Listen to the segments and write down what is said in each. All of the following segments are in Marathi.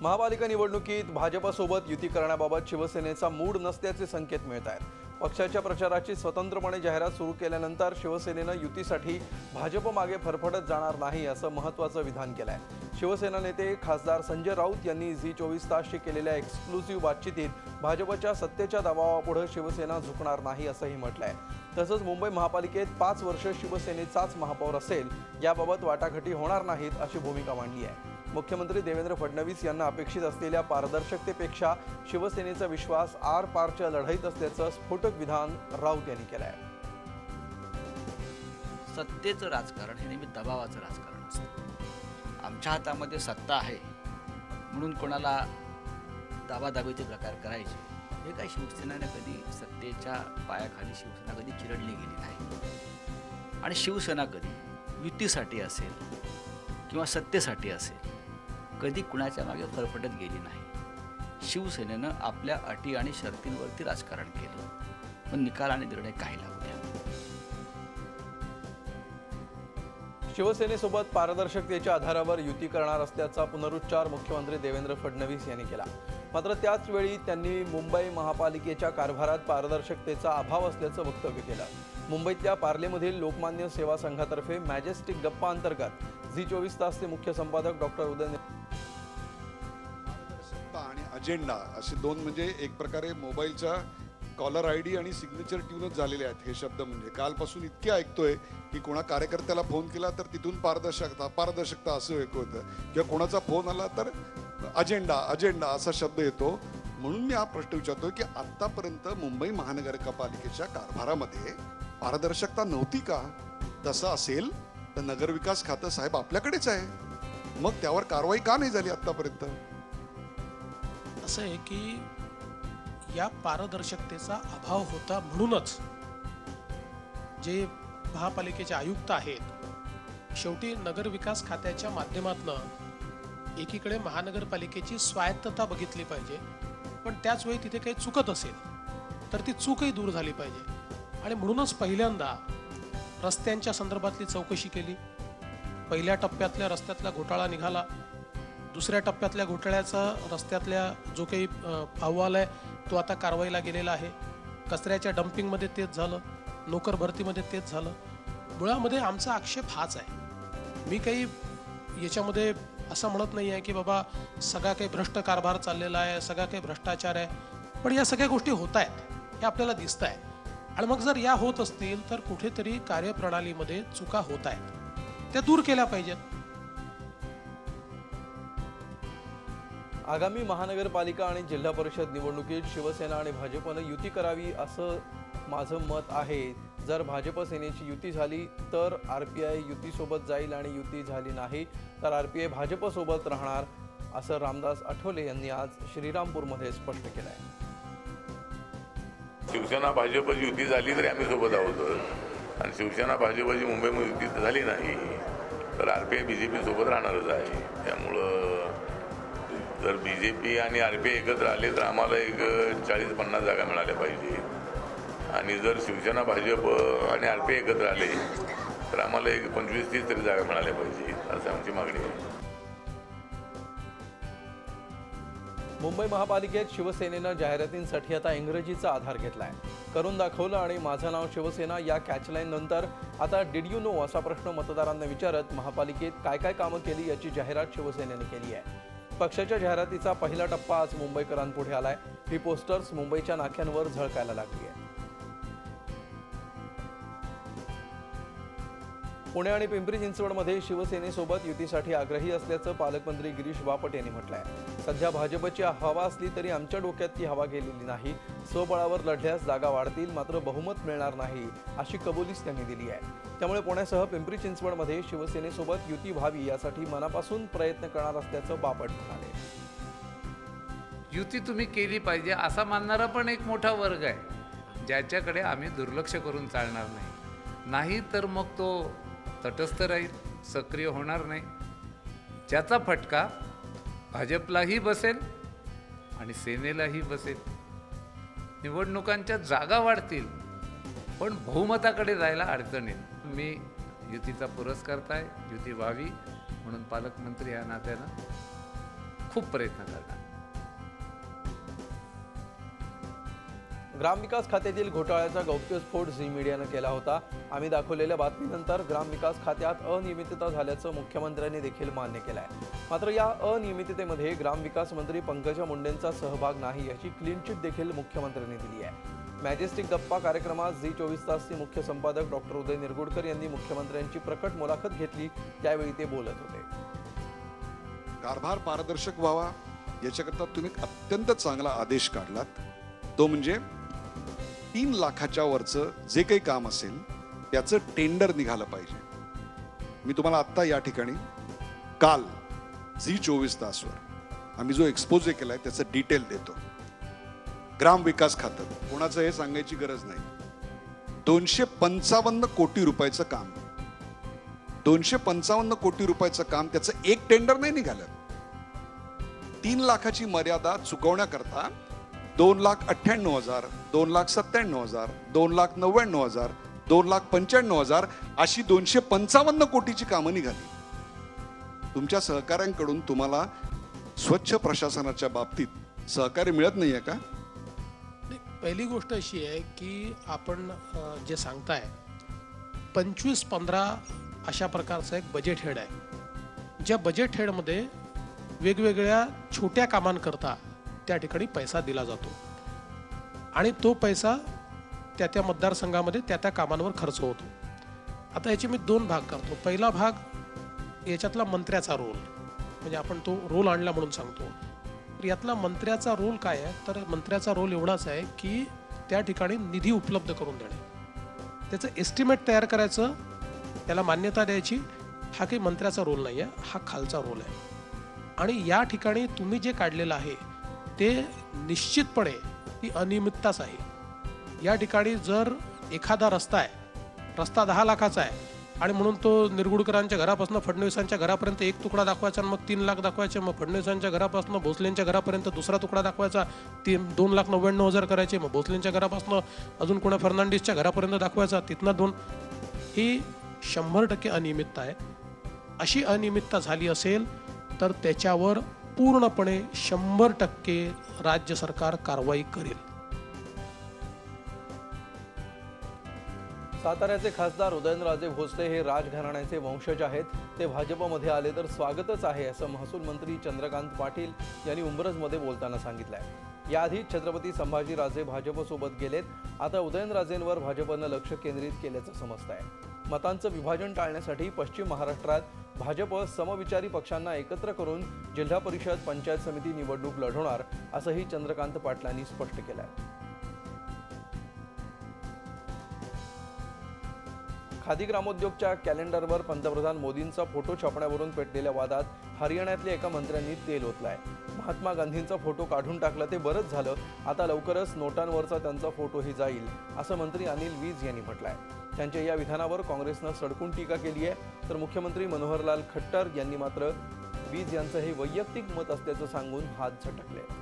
महापालिका निवडणुकीत भाजपसोबत युती करण्याबाबत शिवसेनेचा मूड नसल्याचे संकेत मिळत आहेत। पक्षाच्या प्रचाराची स्वतंत्रपणे जाहिरात सुरू केल्यानंतर शिवसेनेनं युतीसाठी भाजप मागे फरफटत जाणार नाही असं महत्त्वाचं विधान केलं आहे। शिवसेना नेते खासदार संजय राऊत यांनी झी24 तासशी केलेल्या एक्सक्लुसिव्ह बातचीतीत भाजपच्या सत्तेच्या दबावापुढे शिवसेना झुकणार नाही असंही म्हटलंय। तसंच मुंबई महापालिकेत 5 वर्ष शिवसेनेचाच महापौर असेल याबाबत वाटाघाटी होणार नाहीत अशी भूमिका मांडली आहे। मुख्यमंत्री देवेंद्र फडणवीस यांना अपेक्षित असलेल्या पारदर्शकतेपेक्षा शिवसेनेचा विश्वास आर-पारच्या लढाईत असल्याचं स्फोटक विधान राऊत यांनी केलं आहे। सत्तेचं राजकारण हे नेहमी दबावाचं राजकारण असतं। आमच्या हातामध्ये सत्ता आहे म्हणून कोणाला दाबादाबीचे प्रकार करायचे हे काही शिवसेनेने कधी सत्तेच्या पायाखाली शिवसेना कधी चिरडली गेली नाही। आणि शिवसेना कधी युतीसाठी असेल किंवा सत्तेसाठी असेल कधी कुणाच्या मागे फरफटत गेली नाही। शिवसेनेनं आपल्या अटी आणि शर्तींवरती राजकारण केलं, पण निकाल आणि निर्णय काही लागू द्या। शिवसेनेसोबत पारदर्शकतेच्या आधारावर युती करणार असल्याचा पुनरुच्चार मुख्यमंत्री देवेंद्र फडणवीस यांनी केला। मात्र त्याच वेळी त्यांनी मुंबई महापालिकेच्या कारभारात पारदर्शकतेचा अभाव असल्याचं वक्तव्य केलं। मुंबईतल्या पार्लेमधील लोकमान्य सेवा संघातर्फे मॅजेस्टिक गप्पा अंतर्गत झी24 तासचे मुख्य संपादक डॉक्टर उदय आणि अजेंडा असे दोन म्हणजे एक प्रकारे मोबाईलच्या कॉलर आयडी आणि सिग्नेचर ट्यूनच झालेले आहेत। हे शब्द म्हणजे कालपासून इतके ऐकतोय की कोणा कार्यकर्त्याला फोन केला तर तिथून पारदर्शकता असं एक होतं, किंवा कोणाचा फोन आला तर अजेंडा असा शब्द येतो। म्हणून मी हा प्रश्न विचारतोय की आतापर्यंत मुंबई महानगरपालिकेच्या कारभारामध्ये पारदर्शकता नव्हती का? तसं असेल तर नगरविकास खातं साहेब आपल्याकडेच आहे, मग त्यावर कारवाई का नाही झाली आतापर्यंत? असं आहे की या पारदर्शकतेचा अभाव होता म्हणूनच जे महापालिकेचे आयुक्त आहेत शेवटी नगरविकास खात्याच्या माध्यमातून एकीकडे महानगरपालिकेची स्वायत्तता बघितली पाहिजे, पण त्याच वेळी तिथे काही चुकत असेल तर ती चूकही दूर झाली पाहिजे। आणि म्हणूनच पहिल्यांदा रस्त्यांच्या संदर्भातली चौकशी केली। पहिल्या टप्प्यातल्या रस्त्यातला घोटाळा निघाला, दुसऱ्या टप्प्यातल्या घोटाळ्याचा रस्त्यातल्या जो काही अहवाल आहे तो आता कारवाईला गेलेला आहे। कचऱ्याच्या डम्पिंगमध्ये तेच झालं, नोकर भरतीमध्ये तेच झालं। मुळामध्ये आमचा आक्षेप हाच आहे। मी काही याच्यामध्ये असं म्हणत नाही आहे की बाबा सगळा काही भ्रष्ट कारभार चाललेला आहे, सगळा काही भ्रष्टाचार आहे, पण या सगळ्या गोष्टी होत आहेत हे आपल्याला दिसत आहे। आणि मग जर या होत असतील तर कुठेतरी कार्यप्रणालीमध्ये चुका होत आहेत, त्या दूर केल्या पाहिजेत। आगामी महानगरपालिका आणि जिल्हा परिषद निवडणुकीत शिवसेना आणि भाजपनं युती करावी असं माझं मत आहे। जर भाजप सेनेची युती झाली तर आरपीआय युतीसोबत जाईल आणि युती झाली नाही तर आरपीआय भाजपसोबत राहणार असं रामदास आठवले यांनी आज श्रीरामपूरमध्ये स्पष्ट केलं आहे। शिवसेना भाजप युती झाली तरी आम्ही सोबत आहोत, आणि शिवसेना भाजपची मुंबईमध्ये युती झाली नाही तर आरपीआय बीजेपी सोबत राहणारच आहे। त्यामुळं जर बीजेपी आणि आरपीआय एकत्र आले तर आम्हाला एक 40-50 जागा मिळाल्या पाहिजे, आणि जर शिवसेना भाजप आणि आरपीआय एकत्र आले तर आम्हाला एक 25-30 तरी जागा मिळाल्या पाहिजे असं आमची मागणी आहे। मुंबई महापालिकेत शिवसेनेनं जाहिरातींसाठी आता इंग्रजीचा आधार घेतलाय। करून दाखवलं आणि माझं नाव शिवसेना या कॅचलाईन नंतर आता डिड यू नो असा प्रश्न मतदारांना विचारत महापालिकेत काय काय कामं केली याची जाहिरात शिवसेनेने केली आहे। पक्षाच्या जाहिरातीचा पहिला टप्पा आज मुंबईकरांपुढे आलाय। ही पोस्टर्स मुंबईच्या नाक्यांवर झळकायला लागली आहे। पुणे आणि पिंपरी चिंचवडमध्ये शिवसेनेसोबत युतीसाठी आग्रही असल्याचं पालकमंत्री गिरीश बापट यांनी म्हटलंय। सध्या भाजपची हवा असली तरी आमच्या डोक्यात ती हवा गेलेली नाही। स्वबळावर लढल्यास जागा वाढतील, मात्र बहुमत मिळणार नाही अशी कबुलीच त्यांनी दिली आहे। त्यामुळे पुण्यासह पिंपरी चिंचवडमध्ये शिवसेनेसोबत युती व्हावी यासाठी मनापासून प्रयत्न करणार असल्याचं बापट म्हणाले। युती तुम्ही केली पाहिजे असा मानणारा पण एक मोठा वर्ग आहे, ज्याच्याकडे आम्ही दुर्लक्ष करून चालणार नाही तर मग तो तटस्थ राहील, सक्रिय होणार नाही, ज्याचा फटका भाजपलाही बसेल आणि सेनेलाही बसेल। निवडणुकांच्या जागा वाढतील पण बहुमताकडे जायला अडचण येईल। मी युतीचा पुरस्कर्ता आहे, युती व्हावी म्हणून पालकमंत्री या नात्यानं खूप प्रयत्न करणार. ग्रामविकास खात्यातील घोटाळ्याचा गौप्यस्फोट झी मीडियानं केला होता. आम्ही दाखवलेल्या बातमीनंतर ग्रामविकास खात्यात अनियमितता झाल्याचं मुख्यमंत्र्यांनी देखील मान्य केलं आहे. मात्र या अनियमिततेमध्ये ग्रामविकास मंत्री पंकजा मुंडेंचा सहभाग नाही याची क्लीन चिट देखील मुख्यमंत्र्यांनी दिली आहे. मॅजेस्टिक गप्पा कार्यक्रमात झी 24 तासचे मुख्य संपादक डॉक्टर उदय निरगुडकर यांनी मुख्यमंत्र्यांची प्रकट मुलाखत घेतली. त्यावेळी ते बोलत होते. कारभार पारदर्शक व्हावा याच्याकरता तुम्ही एक अत्यंत चांगला आदेश काढलात. तो म्हणजे 3 लाखाच्या वरचं जे काही काम असेल त्याचं टेंडर निघालं पाहिजे. मी तुम्हाला आत्ता या ठिकाणी काल झी 24 तासवर आम्ही जो एक्सपोजे केलाय त्याचं डिटेल देतो. ग्राम विकास खातं कोणाचं हे सांगायची गरज नाही. 255 कोटी रुपयाचं काम, 255 कोटी रुपयाचं काम, त्याचं एक टेंडर नाही निघालं. 3 लाखाची मर्यादा चुकवण्याकरता 2,98,000, 2,97,000, 2,99,000, 2,95,000 अशी 255 कोटीची कामं निघाली. तुमच्या सहकाऱ्यांकडून तुम्हाला स्वच्छ प्रशासनाच्या बाबतीत सहकार्य मिळत नाहीये का? पहिली गोष्ट अशी आहे की आपण जे सांगताय 25-15 अशा प्रकारचं एक बजेट हेड आहे. ज्या बजेट हेडमध्ये वेगवेगळ्या छोट्या कामांकरता त्या ठिकाणी पैसा दिला जातो आणि तो पैसा त्या त्या मतदारसंघामध्ये त्या त्या कामांवर खर्च होतो. आता याचे मी 2 भाग करतो. पहिला भाग याच्यातला मंत्र्याचा रोल, म्हणजे आपण तो रोल आणला म्हणून सांगतो. तर यातला मंत्र्याचा रोल काय आहे, तर मंत्र्याचा रोल एवढाच आहे की त्या ठिकाणी निधी उपलब्ध करून देणे, त्याचं एस्टिमेट तयार करायचं, त्याला मान्यता द्यायची. हा काही मंत्र्याचा रोल नाही आहे, हा खालचा रोल आहे. आणि या ठिकाणी तुम्ही जे काढलेलं आहे ते निश्चितपणे ती अनियमितताच आहे. या ठिकाणी जर एखादा रस्ता 10 लाखाचा आहे आणि म्हणून तो निरगुडकरांच्या घरापासून फडणवीसांच्या घरापर्यंत एक तुकडा दाखवायचा, मग 3 लाख दाखवायचे, मग फडणवीसांच्या घरापासून भोसलेंच्या घरापर्यंत दुसरा तुकडा दाखवायचा, 2,99,000 करायचे, मग भोसलेंच्या घरापासून अजून कोणा फर्नांडिसच्या घरापर्यंत दाखवायचा, तिथनं 2. ही 100% अनियमितता आहे. अशी अनियमितता झाली असेल तर त्याच्यावर पूर्णपणे 100% राज्य सरकार कारवाई करेल. साताऱ्याचे खासदार उदयनराजे भोसले हे राजघराण्याचे वंशज आहेत. ते भाजपमध्ये आले तर स्वागतच आहे असं महसूल मंत्री चंद्रकांत पाटील यांनी उंबरजमध्ये बोलताना सांगितलंय. याआधी छत्रपती संभाजीराजे भाजपसोबत गेलेत. आता उदयनराजेंवर भाजपनं लक्ष केंद्रित केल्याचं समजत आहे. मतांचं विभाजन टाळण्यासाठी पश्चिम महाराष्ट्रात भाजप समविचारी पक्षांना एकत्र करून जिल्हा परिषद पंचायत समिती निवडणूक लढवणार असंही चंद्रकांत पाटलांनी स्पष्ट केलं आहे. खादी ग्रामोद्योगच्या कॅलेंडरवर पंतप्रधान मोदींचा फोटो छापण्यावरून पेटलेल्या वादात हरियाणातल्या एका मंत्र्यांनी तेल ओतलाय. महात्मा गांधींचा फोटो काढून टाकला ते बरंच झालं, आता लवकरच नोटांवरचा त्यांचा फोटोही जाईल असं मंत्री अनिल वीज यांनी म्हटलंय. त्यांच्या या विधानावर काँग्रेसनं सडकून टीका केली आहे, तर मुख्यमंत्री मनोहरलाल खट्टर यांनी मात्र वीज यांचं हे वैयक्तिक मत असल्याचं सांगून हात झटकले.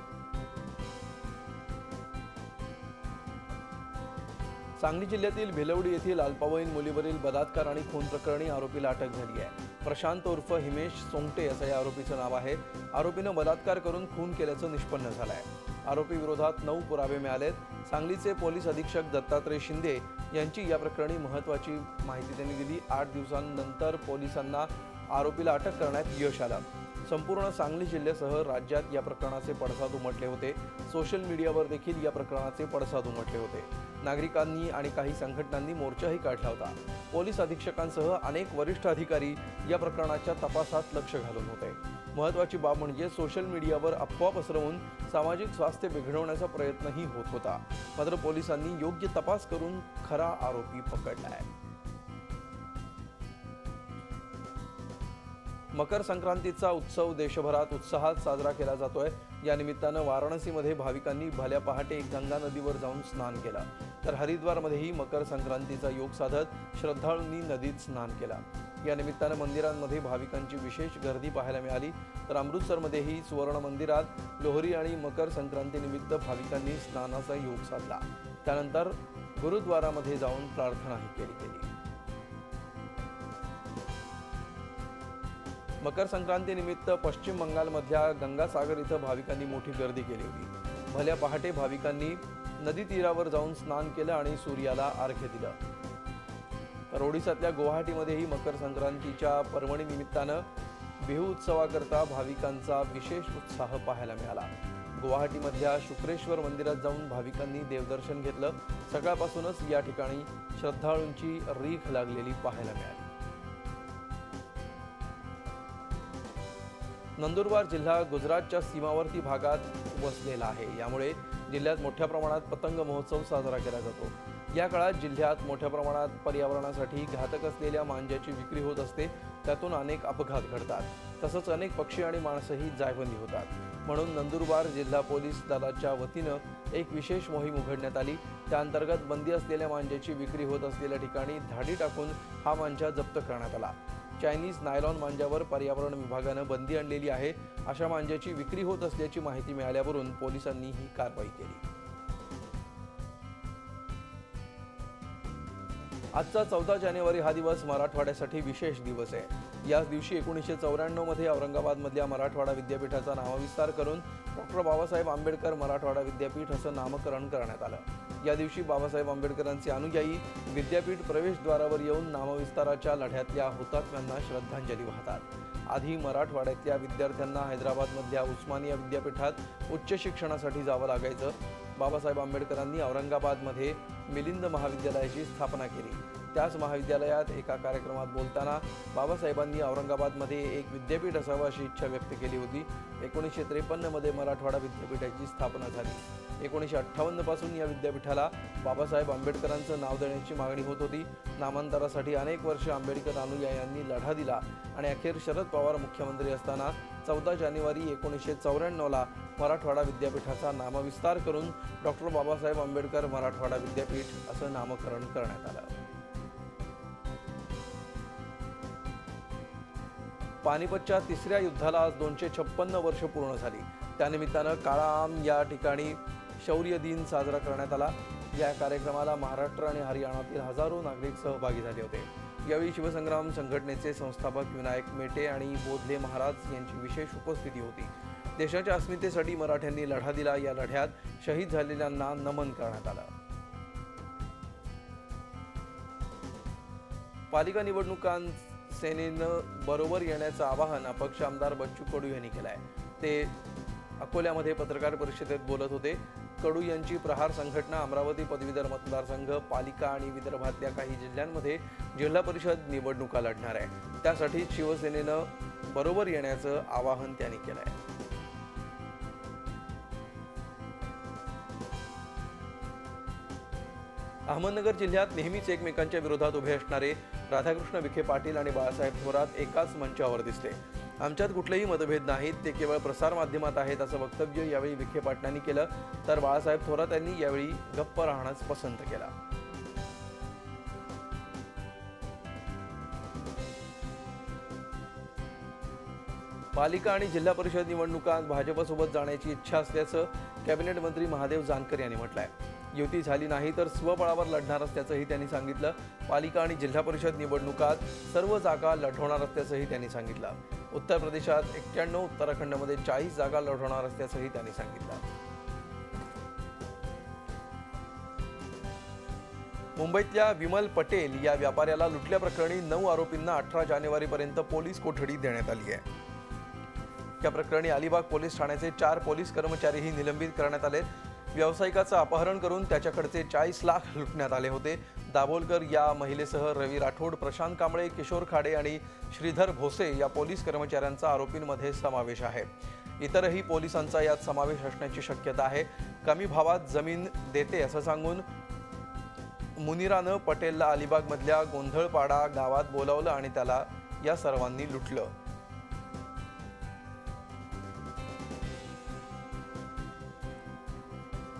सांगली जिल्ह्यातील भिलवडी येथील अल्पवयीन मुलीवरील बलात्कार आणि खून प्रकरणी आरोपीला अटक झाली आहे. प्रशांत उर्फ हिमेश सोंगटे असं या आरोपीचं नाव आहे. आरोपीनं बलात्कार करून खून केल्याचं निष्पन्न झालं आहे. आरोपी विरोधात 9 पुरावे मिळालेत. सांगलीचे पोलीस अधीक्षक दत्तात्रय शिंदे यांची या प्रकरणी महत्त्वाची माहिती त्यांनी दिली. 8 दिवसांनंतर पोलिसांना आरोपीला अटक करण्यात यश आलं. संपूर्ण सांगली जिल्ह्यासह राज्यात या प्रकरणाचे पडसाद उमटले होते. सोशल मीडियावर देखील या प्रकरणाचे पडसाद उमटले होते. नागरिकांनी आणि काही संघटनांनी मोर्चाही काढला होता. पोलीस अधीक्षकांसह अनेक वरिष्ठ अधिकारी या प्रकरणाच्या तपासात लक्ष घालून होते. महत्त्वाची बाब म्हणजे सोशल मीडियावर अफवा पसरवून सामाजिक स्वास्थ्य बिघडवण्याचा प्रयत्नही होत होता. मात्र पोलिसांनी योग्य तपास करून खरा आरोपी पकडलाय. मकर संक्रांतीचा उत्सव देशभरात उत्साहात साजरा केला जातोय. या निमित्तानं वाराणसीमध्ये भाविकांनी भल्या पहाटे गंगा नदीवर जाऊन स्नान केलं, तर हरिद्वारमध्येही मकर संक्रांतीचा योग साधत श्रद्धाळूंनी नदीत स्नान केलं. या निमित्तानं मंदिरांमध्ये भाविकांची विशेष गर्दी पाहायला मिळाली. तर अमृतसरमध्येही सुवर्ण मंदिरात लोहरी आणि मकर संक्रांतीनिमित्त भाविकांनी स्नानाचा योग साधला. त्यानंतर गुरुद्वारामध्ये जाऊन प्रार्थनाही केली. मकर संक्रांतीनिमित्त पश्चिम बंगालमधल्या गंगासागर इथं भाविकांनी मोठी गर्दी केली होती. भल्या पहाटे भाविकांनी नदी तीरावर जाऊन स्नान केलं आणि सूर्याला अर्घ्य दिलं. तर ओडिसातल्या गुवाहाटीमध्येही मकर संक्रांतीच्या पर्वणीनिमित्तानं बिहू उत्सवाकरता भाविकांचा विशेष उत्साह पाहायला मिळाला. गुवाहाटीमधल्या शुक्रेश्वर मंदिरात जाऊन भाविकांनी देवदर्शन घेतलं. सकाळपासूनच या ठिकाणी श्रद्धाळूंची रीख लागलेली पाहायला मिळाली. नंदुरबार जिल्हा गुजरातच्या सीमावर्ती भागात वसलेला आहे. यामुळे जिल्ह्यात मोठ्या प्रमाणात पतंग महोत्सव साजरा केला जातो. या काळात जिल्ह्यात मोठ्या प्रमाणात पर्यावरणासाठी घातक असलेल्या मांज्याची विक्री होत असते. त्यातून अनेक अपघात घडतात. तसंच अनेक पक्षी आणि माणसंही जायबंदी होतात. म्हणून नंदुरबार जिल्हा पोलीस दलाच्या वतीनं एक विशेष मोहीम उघडण्यात आली. त्या अंतर्गत बंदी असलेल्या मांज्याची विक्री होत असलेल्या ठिकाणी धाडी टाकून हा मांजा जप्त करण्यात आला. चायनीज नायलॉन मांजावर पर्यावरण विभागानं बंदी आणलेली आहे. अशा मांज्याची विक्री होत असल्याची माहिती मिळाल्यावरून पोलिसांनी ही कारवाई केली. आजचा 14 जानेवारी हा दिवस मराठवाड्यासाठी विशेष दिवस आहे. याच दिवशी 1994 मध्ये औरंगाबादमधल्या मराठवाडा विद्यापीठाचा नामविस्तार करून डॉ. बाबासाहेब आंबेडकर मराठवाडा विद्यापीठ असं नामकरण करण्यात आलं. या दिवशी बाबासाहेब आंबेडकरांचे अनुयायी विद्यापीठ प्रवेशद्वारावर येऊन नामविस्ताराच्या लढ्यातल्या हुतात्म्यांना श्रद्धांजली वाहतात. आधी मराठवाड्यातल्या विद्यार्थ्यांना हैदराबादमधल्या उस्मानिया विद्यापीठात उच्च शिक्षणासाठी जावं लागायचं. बाबासाहेब आंबेडकरांनी औरंगाबादमध्ये मिलिंद महाविद्यालयाची स्थापना केली. त्याच महाविद्यालयात एका कार्यक्रमात बोलताना बाबासाहेबांनी औरंगाबादमध्ये एक विद्यापीठ असावं अशी इच्छा व्यक्त केली होती. 1953 मध्ये मराठवाडा विद्यापीठाची स्थापना झाली. 1958 पासून या विद्यापीठाला बाबासाहेब आंबेडकरांचं नाव देण्याची मागणी होत होती. नामांतरासाठी अनेक वर्ष आंबेडकर अनुयायांनी लढा दिला आणि अखेर शरद पवार मुख्यमंत्री असताना 14 जानेवारी 1994ला मराठवाडा विद्यापीठाचा नामविस्तार करून डॉ. बाबासाहेब आंबेडकर मराठवाडा विद्यापीठ असं नामकरण करण्यात आलं. पानिपतच्या तिसऱ्या युद्धाला आज 256 वर्ष पूर्ण झाली. त्यानिमित्तानं काळाआम या ठिकाणी शौर्य दिन साजरा करण्यात आला. या कार्यक्रमाला महाराष्ट्र आणि हरियाणातील हजारो नागरिक सहभागी झाले होते. यावेळी शिवसंग्राम संघटनेचे संस्थापक विनायक मेटे आणि बोधले महाराज यांची विशेष उपस्थिती होती. देशाच्या अस्मितेसाठी मराठ्यांनी लढा दिला. या लढ्यात शहीद झालेल्यांना नमन करण्यात आलं. पालिका निवडणुकांत सेनेनं बरोबर येण्याचं आवाहन अपक्ष आमदार बच्चू कडू यांनी केलं आहे. ते अकोल्यामध्ये पत्रकार परिषदेत बोलत होते. कडू यांची प्रहार संघटना अमरावती पदवीधर मतदारसंघ, पालिका आणि विदर्भातल्या काही जिल्ह्यांमध्ये जिल्हा परिषद निवडणुका लढणार आहे. त्यासाठी शिवसेनेनं बरोबर येण्याचं आवाहन त्यांनी केलं आहे. अहमदनगर जिल्ह्यात नेहमीच एकमेकांच्या विरोधात उभे असणारे राधाकृष्ण विखे पाटील आणि बाळासाहेब थोरात एकाच मंचावर दिसले. आमच्यात कुठलेही मतभेद नाहीत, ते केवळ प्रसारमाध्यमात आहेत असं वक्तव्य यावेळी विखे पाटलांनी केलं. तर बाळासाहेब थोरात यांनी यावेळी गप्प राहणंच पसंत केलं. पालिका आणि जिल्हा परिषद निवडणुकांत भाजपसोबत जाण्याची इच्छा असल्याचं कॅबिनेट मंत्री महादेव जानकर यांनी म्हटलंय. युती झाली नाही तर स्वबळावर लढणार असल्याचंही त्यांनी सांगितलं. पालिका आणि जिल्हा परिषद निवडणुकात सर्व जागा लढवणार असल्याचंही त्यांनी सांगितलं. उत्तर प्रदेशात 91, उत्तराखंडमध्ये 40 जागा लढवणार असल्याचंही त्यांनी सांगितलं. मुंबईतल्या विमल पटेल या व्यापाऱ्याला लुटल्याप्रकरणी 9 आरोपींना 18 जानेवारीपर्यंत पोलीस कोठडी देण्यात आली आहे. या प्रकरणी अलिबाग पोलीस ठाण्याचे 4 पोलीस कर्मचारीही निलंबित करण्यात आले. व्यावसायिकाचं अपहरण करून त्याच्याकडचे 40 लाख लुटण्यात आले होते. दाभोलकर या महिलेसह रवी राठोड, प्रशांत कांबळे, किशोर खाडे आणि श्रीधर भोसे या पोलीस कर्मचाऱ्यांचा आरोपींमध्ये समावेश आहे. इतरही पोलिसांचा यात समावेश असण्याची शक्यता आहे. कमी भावात जमीन देते असं सांगून मुनिरानं पटेलला अलिबागमधल्या गोंधळपाडा गावात बोलावलं आणि त्याला या सर्वांनी लुटलं.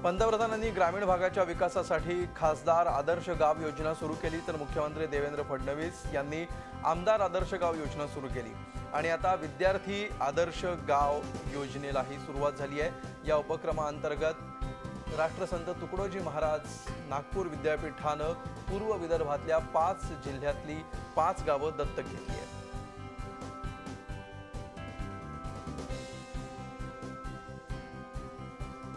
पंतप्रधानांनी ग्रामीण भागाच्या विकासासाठी खासदार आदर्श गाव योजना सुरू केली, तर मुख्यमंत्री देवेंद्र फडणवीस यांनी आमदार आदर्श गाव योजना सुरू केली आणि आता विद्यार्थी आदर्श गाव योजनेलाही सुरुवात झाली आहे. या उपक्रमाअंतर्गत राष्ट्रसंत तुकडोजी महाराज नागपूर विद्यापीठानं पूर्व विदर्भातल्या 5 जिल्ह्यातली 5 गावं दत्तक घेतली आहेत.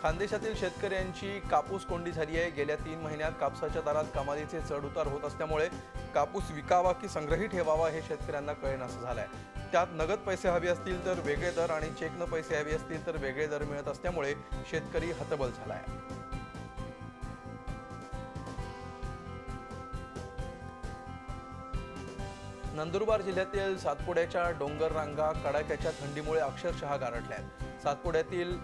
खानदेशातील शेतकऱ्यांची कापूस कोंडी झाली आहे। गेल्या 3 महिन्यात कापसाच्या दरात कमालीचे चढ उतार होत असल्यामुळे कापूस विकावा की संग्रही ठेवावा हे शेतकऱ्यांना कळेनासं झालंय। त्यात नगद पैसे हवे असतील तर वेगळे दर आणि चेकनं पैसे हवे असतील तर वेगळे दर मिळत असल्यामुळे शेतकरी हतबल झालाय। नंदुरबार जिल्ह्यातील सातपुड्याच्या डोंगर रांगा कडाक्याच्या थंडीमुळे अक्षरशः गारठल्यात। सातपुड्यातील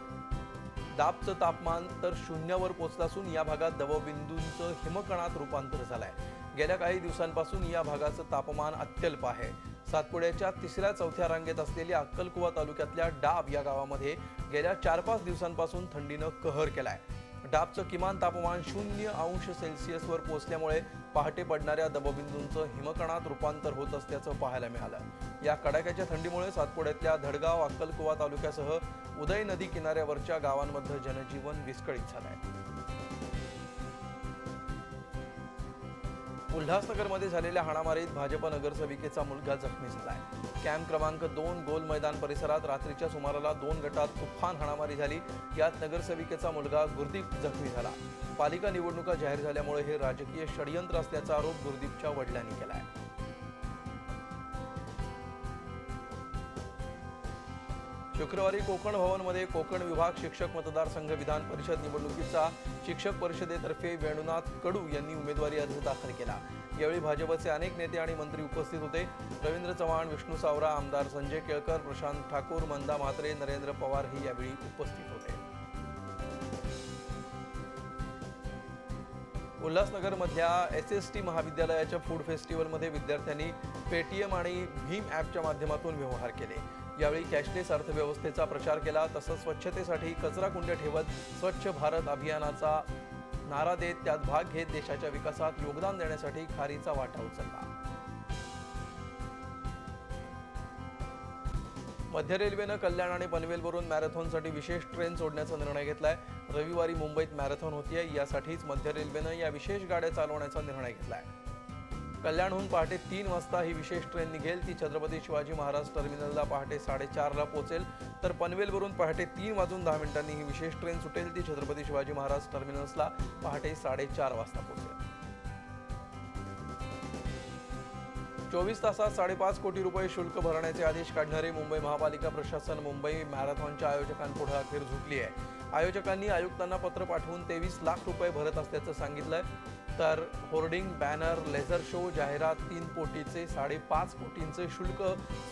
दाबचं तापमान तर 0वर पोहोचलं असून या भागात दवबिंदूंचं हिमकणात रूपांतर झालंय। गेल्या काही दिवसांपासून या भागाचं तापमान अत्यल्प आहे। सातपुड्याच्या 3ऱ्या-4थ्या रांगेत असलेल्या अक्कलकुवा तालुक्यातल्या डाब या गावामध्ये गेल्या 4-5 दिवसांपासून थंडीनं कहर केलाय। डाबचं किमान तापमान 0°C वर पोहोचल्यामुळे पहाटे पडणाऱ्या दबबिंदूंचं हिमकणात रूपांतर होत असल्याचं पाहायला मिळालं। या कडाक्याच्या थंडीमुळे सातपुड्यातल्या धडगाव अक्कलकुवा तालुक्यासह उदय नदी किनाऱ्यावरच्या गावांमध्ये जनजीवन विस्कळीत झालंय। उल्हासनगरमध्ये झालेल्या हाणामारीत भाजप नगरसेविकेचा मुलगा जखमी झालाय। कॅम्प क्रमांक 2 गोल मैदान परिसरात रात्रीच्या सुमाराला 2 गटात तुफान हाणामारी झाली। यात नगरसेविकेचा मुलगा गुरदीप जखमी झाला। पालिका निवडणुका जाहीर झाल्यामुळे हे राजकीय षडयंत्र असल्याचा आरोप गुरदीपच्या वडिलांनी केलाय। शुक्रवारी कोकण भवनमध्ये कोकण विभाग शिक्षक मतदारसंघ विधान परिषद निवडणुकीचा शिक्षक परिषदेतर्फे वेणुनाथ कडू यांनी उमेदवारी अर्ज दाखल केला। यावेळी भाजपचे अनेक नेते आणि मंत्री उपस्थित होते। रवींद्र चव्हाण, विष्णू सावरा, आमदार संजय केळकर, प्रशांत ठाकूर, मंदा म्हात्रे, नरेंद्र पवार ही यावेळी उपस्थित होते। उल्हासनगरमधल्या SST महाविद्यालयाच्या फूड फेस्टिवलमध्ये विद्यार्थ्यांनी पेटीएम आणि भीम ॲपच्या माध्यमातून व्यवहार केले। यावेळी कॅशलेस अर्थव्यवस्थेचा प्रचार केला। तसंच स्वच्छतेसाठी कचरा कुंड्या ठेवत स्वच्छ भारत अभियानाचा नारा देत त्यात भाग घेत देशाच्या विकासात योगदान देण्यासाठी खारीचा वाटा उचलला। मध्य रेल्वेनं कल्याण आणि पनवेलवरून मॅरेथॉनसाठी विशेष ट्रेन सोडण्याचा निर्णय घेतलाय। रविवारी मुंबईत मॅरेथॉन होतीये, यासाठीच मध्य रेल्वेनं या विशेष गाड्या चालवण्याचा निर्णय घेतलाय। कल्याणहून पहाटे 3 वाजता ही विशेष ट्रेन निघेल। ती छत्रपती शिवाजी महाराज टर्मिनलला पहाटे 4:30ला पोहोचेल, तर पनवेलवरून पहाटे 3:10 ही विशेष ट्रेन सुटेल। ती छत्रपती शिवाजी महाराज टर्मिनल्सला पहाटे 4:30 वाजता पोहोचेल। 24 तासात 5.5 कोटी रुपये शुल्क भरण्याचे आदेश काढणारे मुंबई महापालिका प्रशासन मुंबई मॅरेथॉनच्या आयोजकांपुढे अखेर झुकली आहे। आयोजकांनी आयुक्तांना पत्र पाठवून 23 लाख रुपये भरत असल्याचं सांगितलंय। तर होर्डिंग, बॅनर, लेझर शो, जाहिरात 3 कोटीचे 5.5 कोटींचे शुल्क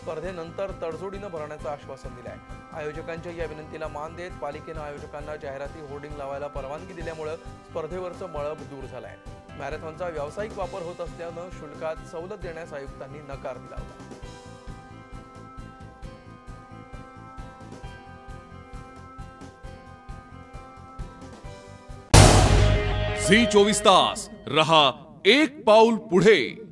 स्पर्धेनंतर तडजोडीनं भरण्याचं आश्वासन दिलंय। आयोजकांच्या या विनंतीला मान देत पालिकेनं आयोजकांना जाहिराती, होर्डिंग लावायला परवानगी दिल्यामुळे स्पर्धेवरचं मळब दूर झालंय। मॅरेथॉनचा व्यावसायिक वापर होत असल्यानं शुल्कात सवलत देण्यास आयुक्तांनी नकार दिला होता। झी 24 तास रहा एक पाऊल पुढे।